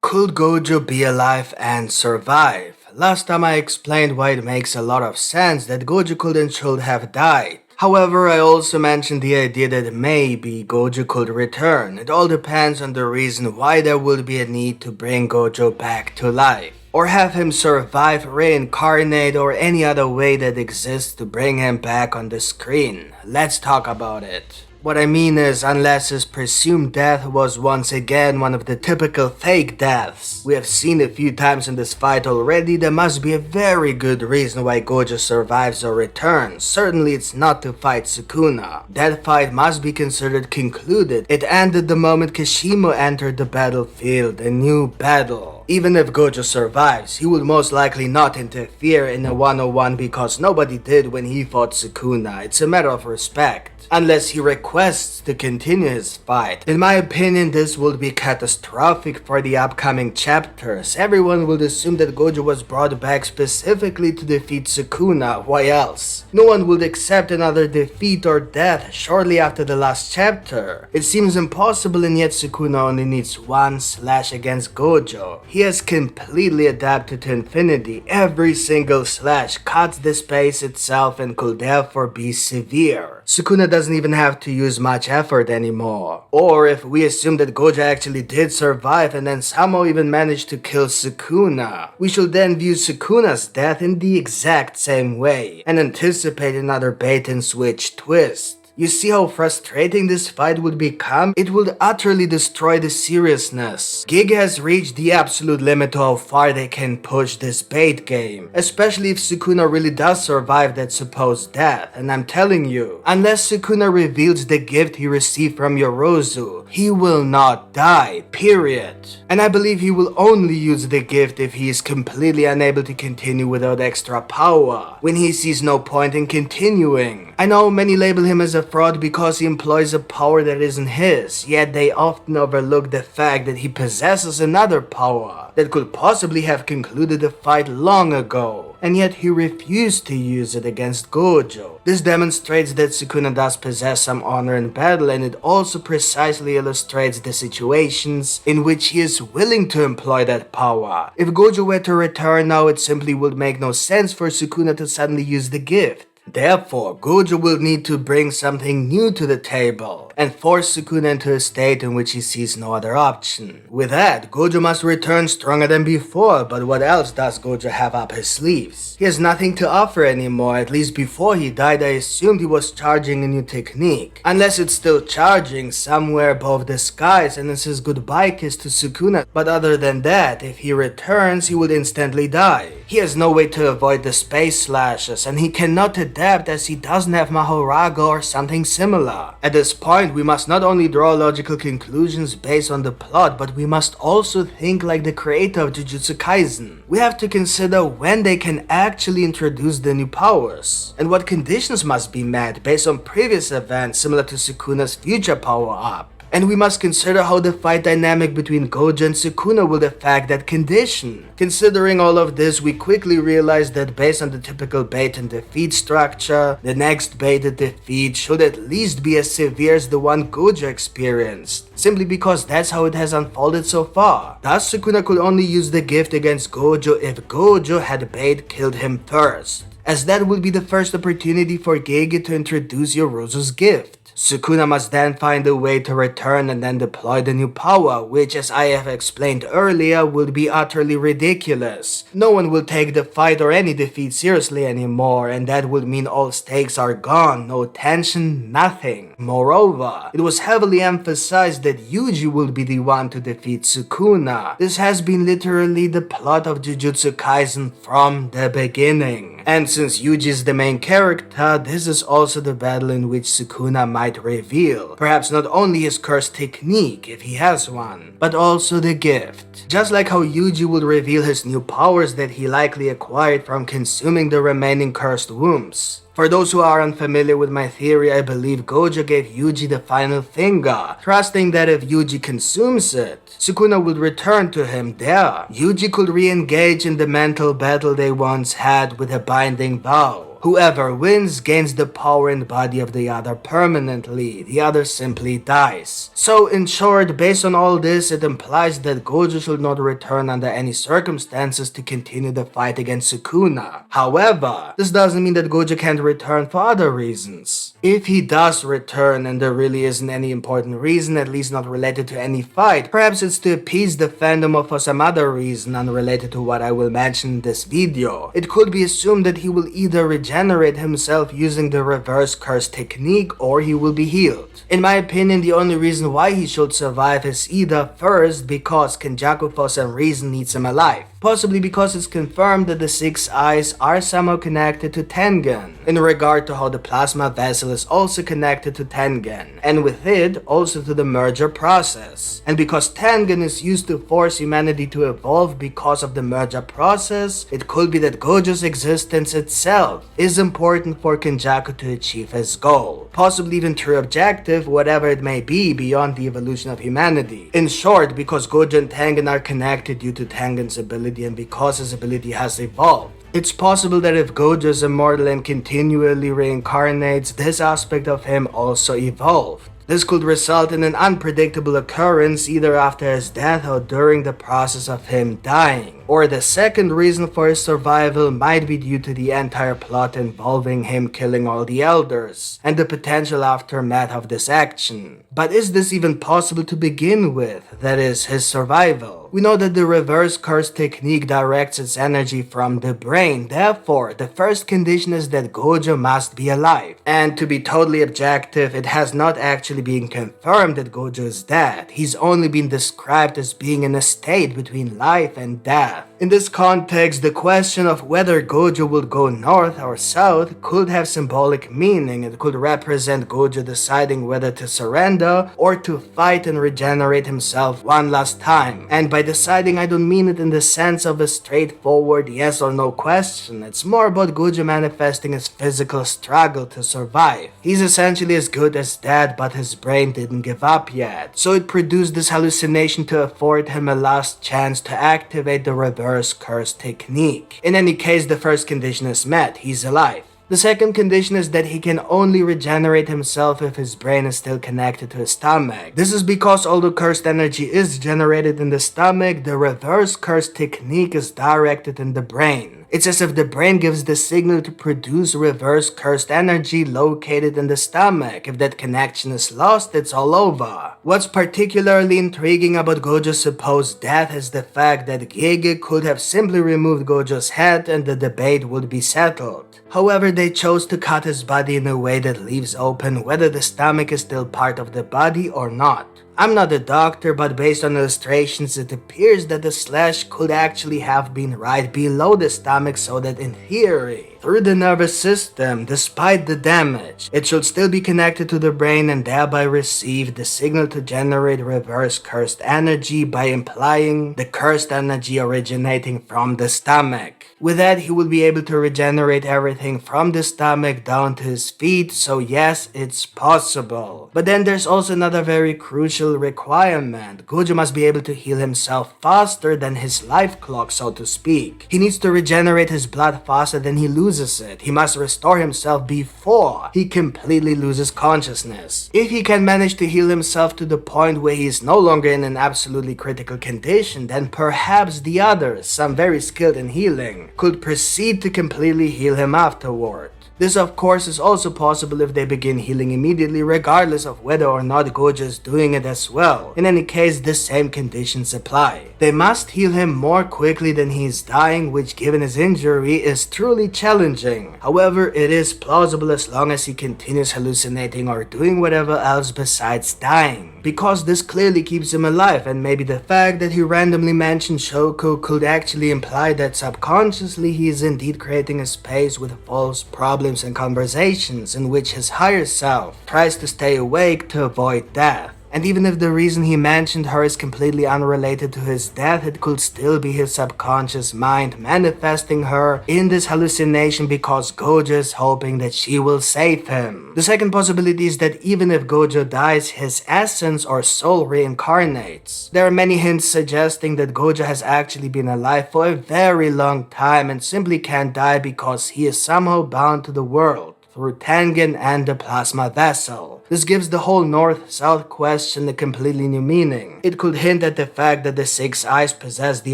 Could Gojo be alive and survive? Last time I explained why it makes a lot of sense that Gojo could and should have died. However, I also mentioned the idea that maybe Gojo could return. It all depends on the reason why there would be a need to bring Gojo back to life, or have him survive, reincarnate, or any other way that exists to bring him back on the screen. Let's talk about it. What I mean is, unless his presumed death was once again one of the typical fake deaths we have seen a few times in this fight already, there must be a very good reason why Gojo survives or returns. Certainly it's not to fight Sukuna. That fight must be considered concluded. It ended the moment Kashimo entered the battlefield, a new battle. Even if Gojo survives, he will most likely not interfere in a 1-on-1 because nobody did when he fought Sukuna. It's a matter of respect. Unless he requests to continue his fight. In my opinion, this would be catastrophic for the upcoming chapters. Everyone would assume that Gojo was brought back specifically to defeat Sukuna. Why else? No one would accept another defeat or death shortly after the last chapter. It seems impossible, and yet Sukuna only needs one slash against Gojo. He has completely adapted to infinity. Every single slash cuts the space itself and could therefore be severe. Sukuna doesn't even have to use much effort anymore. Or if we assume that Gojo actually did survive and then somehow even managed to kill Sukuna, we should then view Sukuna's death in the exact same way and anticipate another bait and switch twist. You see how frustrating this fight would become? It would utterly destroy the seriousness. Gege has reached the absolute limit to how far they can push this bait game, especially if Sukuna really does survive that supposed death. And I'm telling you, unless Sukuna reveals the gift he received from Yorozu, he will not die, period. And I believe he will only use the gift if he is completely unable to continue without extra power, when he sees no point in continuing. I know many label him as a fraud because he employs a power that isn't his, yet they often overlook the fact that he possesses another power that could possibly have concluded the fight long ago, and yet he refused to use it against Gojo. This demonstrates that Sukuna does possess some honor in battle, and it also precisely illustrates the situations in which he is willing to employ that power. If Gojo were to return now, it simply would make no sense for Sukuna to suddenly use the gift. Therefore, Gojo will need to bring something new to the table and force Sukuna into a state in which he sees no other option. With that, Gojo must return stronger than before, but what else does Gojo have up his sleeves? He has nothing to offer anymore. At least before he died, I assumed he was charging a new technique. Unless it's still charging somewhere above the skies and it's his goodbye kiss to Sukuna. But other than that, if he returns, he will instantly die. He has no way to avoid the space slashes, and he cannot adapt as he doesn't have Mahoraga or something similar. At this point, we must not only draw logical conclusions based on the plot, but we must also think like the creator of Jujutsu Kaisen. We have to consider when they can actually introduce the new powers, and what conditions must be met based on previous events similar to Sukuna's future power-up. And we must consider how the fight dynamic between Gojo and Sukuna will affect that condition. Considering all of this, we quickly realize that based on the typical bait and defeat structure, the next baited defeat should at least be as severe as the one Gojo experienced, simply because that's how it has unfolded so far. Thus, Sukuna could only use the gift against Gojo if Gojo had bait killed him first, as that would be the first opportunity for Gege to introduce Yorozu's gift. Sukuna must then find a way to return and then deploy the new power, which, as I have explained earlier, would be utterly ridiculous. No one will take the fight or any defeat seriously anymore, and that would mean all stakes are gone, no tension, nothing. Moreover, it was heavily emphasized that Yuji will be the one to defeat Sukuna. This has been literally the plot of Jujutsu Kaisen from the beginning. And since Yuji is the main character, this is also the battle in which Sukuna might reveal perhaps not only his cursed technique, if he has one, but also the gift. Just like how Yuji will reveal his new powers that he likely acquired from consuming the remaining cursed wombs. For those who are unfamiliar with my theory, I believe Gojo gave Yuji the final finger, trusting that if Yuji consumes it, Sukuna would return to him there. Yuji could re-engage in the mental battle they once had with a binding vow. Whoever wins gains the power and body of the other permanently, the other simply dies. So in short, based on all this, it implies that Gojo should not return under any circumstances to continue the fight against Sukuna. However, this doesn't mean that Gojo can't return for other reasons. If he does return and there really isn't any important reason, at least not related to any fight, perhaps it's to appease the fandom or for some other reason unrelated to what I will mention in this video. It could be assumed that he will either regenerate himself using the reverse curse technique or he will be healed. In my opinion, the only reason why he should survive is either first because Kenjaku for some reason needs him alive, possibly because it's confirmed that the 6 eyes are somehow connected to Tengen, in regard to how the plasma vessel is also connected to Tengen, and with it also to the merger process. And because Tengen is used to force humanity to evolve because of the merger process, it could be that Gojo's existence itself is important for Kenjaku to achieve his goal, possibly even true objective, whatever it may be, beyond the evolution of humanity. In short, because Gojo and Tengen are connected due to Tengen's ability and because his ability has evolved, it's possible that if Gojo is immortal and continually reincarnates, this aspect of him also evolved. This could result in an unpredictable occurrence either after his death or during the process of him dying. Or the second reason for his survival might be due to the entire plot involving him killing all the elders, and the potential aftermath of this action. But is this even possible to begin with? That is, his survival. We know that the reverse curse technique directs its energy from the brain, therefore the first condition is that Gojo must be alive. And to be totally objective, it has not actually been confirmed that Gojo is dead. He's only been described as being in a state between life and death. In this context, the question of whether Gojo will go north or south could have symbolic meaning. It could represent Gojo deciding whether to surrender or to fight and regenerate himself one last time. And by deciding, I don't mean it in the sense of a straightforward yes or no question. It's more about Gojo manifesting his physical struggle to survive. He's essentially as good as dead, but his brain didn't give up yet. So it produced this hallucination to afford him a last chance to activate the reverse curse technique. In any case, the first condition is met, he's alive. The second condition is that he can only regenerate himself if his brain is still connected to his stomach. This is because although cursed energy is generated in the stomach, the reverse curse technique is directed in the brain. It's as if the brain gives the signal to produce reverse cursed energy located in the stomach. If that connection is lost, it's all over. What's particularly intriguing about Gojo's supposed death is the fact that Gege could have simply removed Gojo's head and the debate would be settled. However, they chose to cut his body in a way that leaves open whether the stomach is still part of the body or not. I'm not a doctor, but based on illustrations, it appears that the slash could actually have been right below the stomach, so that in theory, through the nervous system, despite the damage, it should still be connected to the brain and thereby receive the signal to generate reverse cursed energy, by implying the cursed energy originating from the stomach. With that, he will be able to regenerate everything from the stomach down to his feet, so yes, it's possible. But then there's also another very crucial requirement. Gojo must be able to heal himself faster than his life clock, so to speak. He needs to regenerate his blood faster than he loses it. He must restore himself before he completely loses consciousness. If he can manage to heal himself to the point where he is no longer in an absolutely critical condition, then perhaps the others, some very skilled in healing, could proceed to completely heal him afterward. This of course is also possible if they begin healing immediately, regardless of whether or not Gojo is doing it as well. In any case, the same conditions apply. They must heal him more quickly than he is dying, which given his injury is truly challenging. However, it is plausible as long as he continues hallucinating or doing whatever else besides dying, because this clearly keeps him alive, and maybe the fact that he randomly mentioned Shoko could actually imply that subconsciously he is indeed creating a space with false problems and conversations in which his higher self tries to stay awake to avoid death. And even if the reason he mentioned her is completely unrelated to his death, it could still be his subconscious mind manifesting her in this hallucination because Gojo is hoping that she will save him. The second possibility is that even if Gojo dies, his essence or soul reincarnates. There are many hints suggesting that Gojo has actually been alive for a very long time and simply can't die because he is somehow bound to the world through Tengen and the plasma vessel. This gives the whole north-south question a completely new meaning. It could hint at the fact that the Six Eyes possess the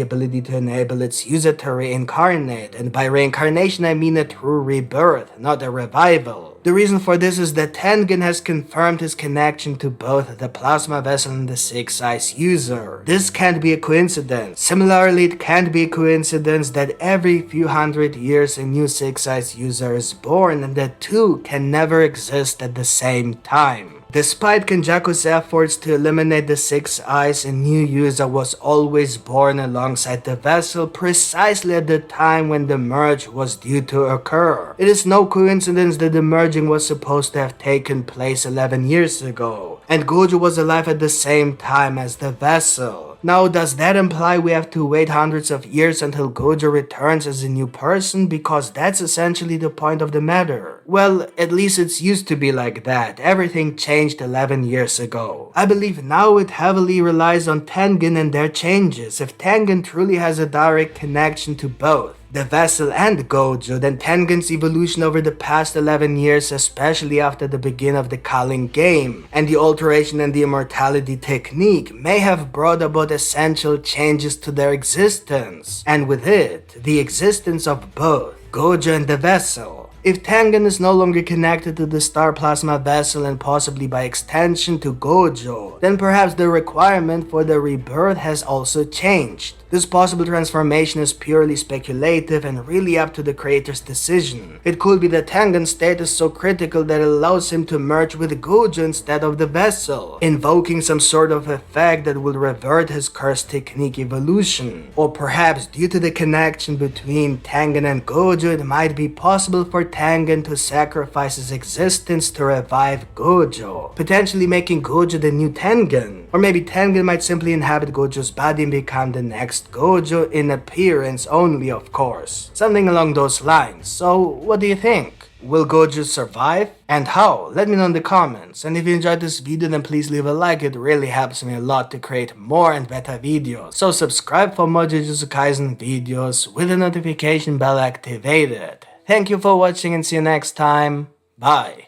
ability to enable its user to reincarnate, and by reincarnation I mean a true rebirth, not a revival. The reason for this is that Tengen has confirmed his connection to both the plasma vessel and the Six Eyes user. This can't be a coincidence. Similarly, it can't be a coincidence that every few hundred years a new Six Eyes user is born and that two can never exist at the same time. Despite Kenjaku's efforts to eliminate the Six Eyes, a new user was always born alongside the vessel precisely at the time when the merge was due to occur. It is no coincidence that the merging was supposed to have taken place 11 years ago, and Gojo was alive at the same time as the vessel. Now, does that imply we have to wait hundreds of years until Gojo returns as a new person? Because that's essentially the point of the matter. Well, at least it's used to be like that. Everything changed 11 years ago. I believe now it heavily relies on Tengen and their changes. If Tengen truly has a direct connection to both the vessel and Gojo, then Tengen's evolution over the past 11 years, especially after the beginning of the Culling game, and the alteration and the immortality technique may have brought about essential changes to their existence, and with it, the existence of both Gojo and the vessel. If Tengen is no longer connected to the Star Plasma vessel and possibly by extension to Gojo, then perhaps the requirement for the rebirth has also changed. This possible transformation is purely speculative and really up to the creator's decision. It could be that Tengen's state is so critical that it allows him to merge with Gojo instead of the vessel, invoking some sort of effect that will revert his cursed technique evolution. Or perhaps due to the connection between Tengen and Gojo, it might be possible for Tengen to sacrifice his existence to revive Gojo, potentially making Gojo the new Tengen. Or maybe Tengen might simply inhabit Gojo's body and become the next Gojo in appearance only, of course. Something along those lines. So, what do you think? Will Gojo survive? And how? Let me know in the comments. And if you enjoyed this video, then please leave a like. It really helps me a lot to create more and better videos. So subscribe for more Jujutsu Kaisen videos with the notification bell activated. Thank you for watching and see you next time. Bye.